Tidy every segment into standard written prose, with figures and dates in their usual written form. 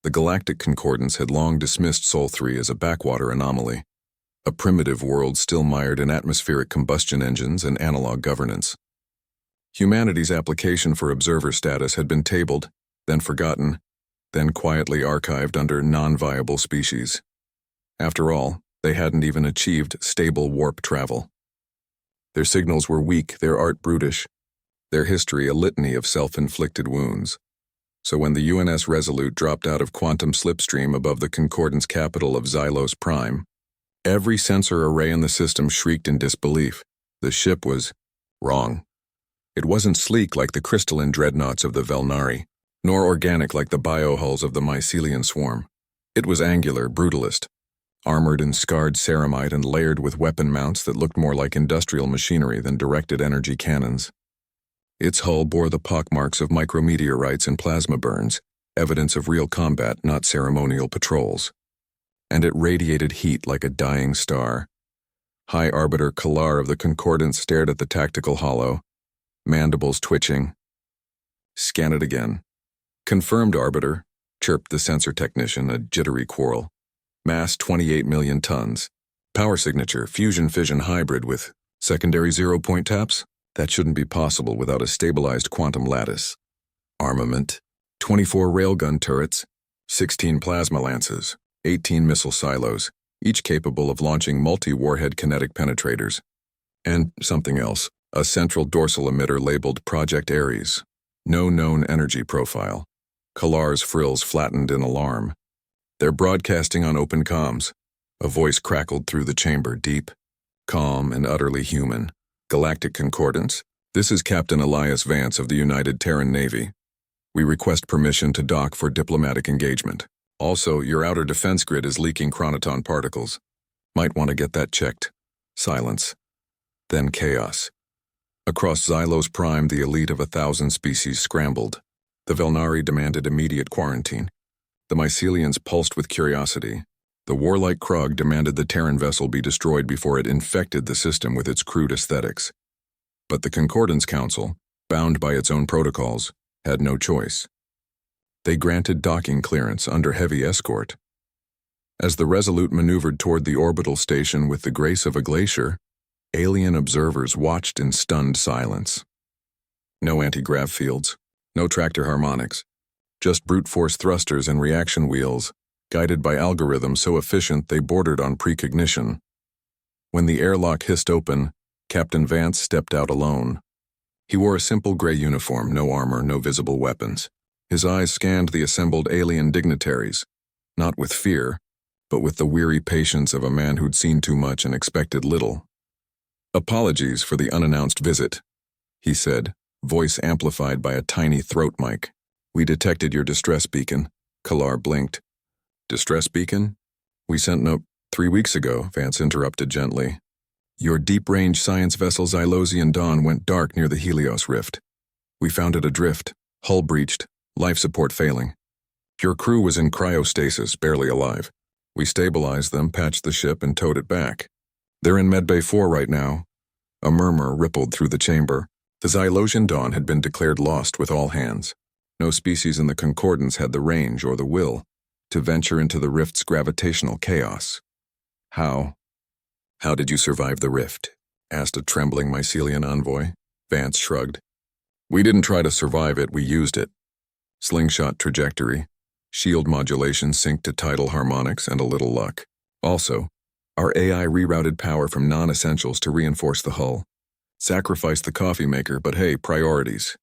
The Galactic Concordance had long dismissed Sol 3 as a backwater anomaly, a primitive world still mired in atmospheric combustion engines and analog governance. Humanity's application for observer status had been tabled, then forgotten, then quietly archived under non-viable species. After all, they hadn't even achieved stable warp travel. Their signals were weak, their art brutish, their history a litany of self-inflicted wounds. So when the UNS Resolute dropped out of quantum slipstream above the Concordance capital of Xylos Prime, every sensor array in the system shrieked in disbelief. The ship was wrong. It wasn't sleek like the crystalline dreadnoughts of the Velnari, nor organic like the biohulls of the mycelian swarm. It was angular, brutalist, armored in scarred ceramite and layered with weapon mounts that looked more like industrial machinery than directed energy cannons. Its hull bore the pockmarks of micrometeorites and plasma burns, evidence of real combat, not ceremonial patrols. And it radiated heat like a dying star. High Arbiter Kalar of the Concordance stared at the tactical hollow, mandibles twitching. Scan it again. Confirmed, Arbiter, chirped the sensor technician, a jittery quarrel. Mass 28 million tons. Power signature, fusion-fission hybrid with secondary zero-point taps? That shouldn't be possible without a stabilized quantum lattice. Armament, 24 railgun turrets, 16 plasma lances, 18 missile silos, each capable of launching multi-warhead kinetic penetrators. And something else, a central dorsal emitter labeled Project Ares. No known energy profile. Kalar's frills flattened in alarm. They're broadcasting on open comms. A voice crackled through the chamber, deep, calm, and utterly human. Galactic Concordance, this is Captain Elias Vance of the United Terran Navy. We request permission to dock for diplomatic engagement. Also, your outer defense grid is leaking chronoton particles. Might want to get that checked. Silence. Then chaos. Across Xylos Prime, the elite of 1,000 species scrambled. The Velnari demanded immediate quarantine. The mycelians pulsed with curiosity. The warlike Krog demanded the Terran vessel be destroyed before it infected the system with its crude aesthetics. But the Concordance Council, bound by its own protocols, had no choice. They granted docking clearance under heavy escort. As the Resolute maneuvered toward the orbital station with the grace of a glacier, alien observers watched in stunned silence. No anti-grav fields, no tractor harmonics, just brute force thrusters and reaction wheels, guided by algorithms so efficient they bordered on precognition. When the airlock hissed open, Captain Vance stepped out alone. He wore a simple gray uniform, no armor, no visible weapons. His eyes scanned the assembled alien dignitaries, not with fear, but with the weary patience of a man who'd seen too much and expected little. "Apologies for the unannounced visit," he said, voice amplified by a tiny throat mic. "We detected your distress beacon." Kalar blinked. "Distress beacon? We sent no—" 3 weeks ago, Vance interrupted gently. "Your deep-range science vessel Xylosian Dawn went dark near the Helios Rift. We found it adrift, hull breached, life support failing. Your crew was in cryostasis, barely alive. We stabilized them, patched the ship, and towed it back. They're in Medbay 4 right now." A murmur rippled through the chamber. The Xylosian Dawn had been declared lost with all hands. No species in the Concordance had the range or the will to venture into the rift's gravitational chaos. How did you survive the rift?" asked a trembling mycelian envoy. Vance shrugged. "We didn't try to survive it, we used it. Slingshot trajectory, shield modulation synced to tidal harmonics, and a little luck. Also, our AI rerouted power from non-essentials to reinforce the hull. Sacrificed the coffee maker, but hey, priorities."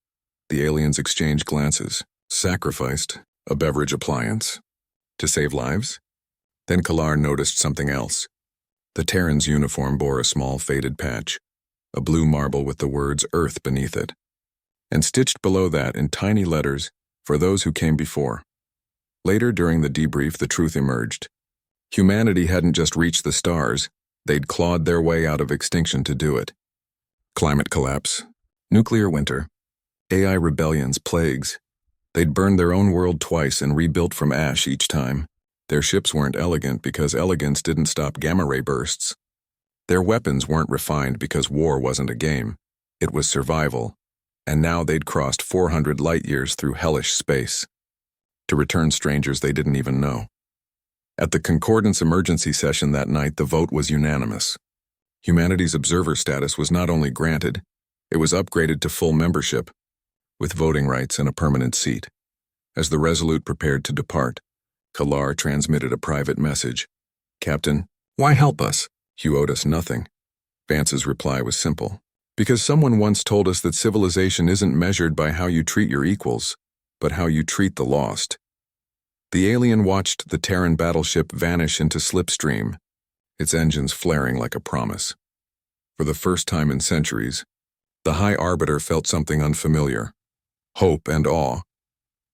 The aliens exchanged glances. Sacrificed a beverage appliance. To save lives? Then Kalar noticed something else. The Terran's uniform bore a small faded patch, a blue marble with the words Earth beneath it. And stitched below that in tiny letters, "For those who came before." Later during the debrief, the truth emerged. Humanity hadn't just reached the stars, they'd clawed their way out of extinction to do it. Climate collapse, nuclear winter, AI rebellions, plagues. They'd burned their own world twice and rebuilt from ash each time. Their ships weren't elegant because elegance didn't stop gamma-ray bursts. Their weapons weren't refined because war wasn't a game. It was survival. And now they'd crossed 400 light-years through hellish space. to return strangers they didn't even know. At the Concordance emergency session that night, the vote was unanimous. Humanity's observer status was not only granted, it was upgraded to full membership, with voting rights and a permanent seat. As the Resolute prepared to depart, Kalar transmitted a private message. "Captain, why help us? You owed us nothing." Vance's reply was simple. "Because someone once told us that civilization isn't measured by how you treat your equals, but how you treat the lost." The alien watched the Terran Battleship vanish into slipstream, its engines flaring like a promise. For the first time in centuries, the High Arbiter felt something unfamiliar, hope and awe.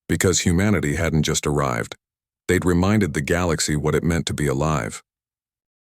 Because humanity hadn't just arrived, they'd reminded the galaxy what it meant to be alive.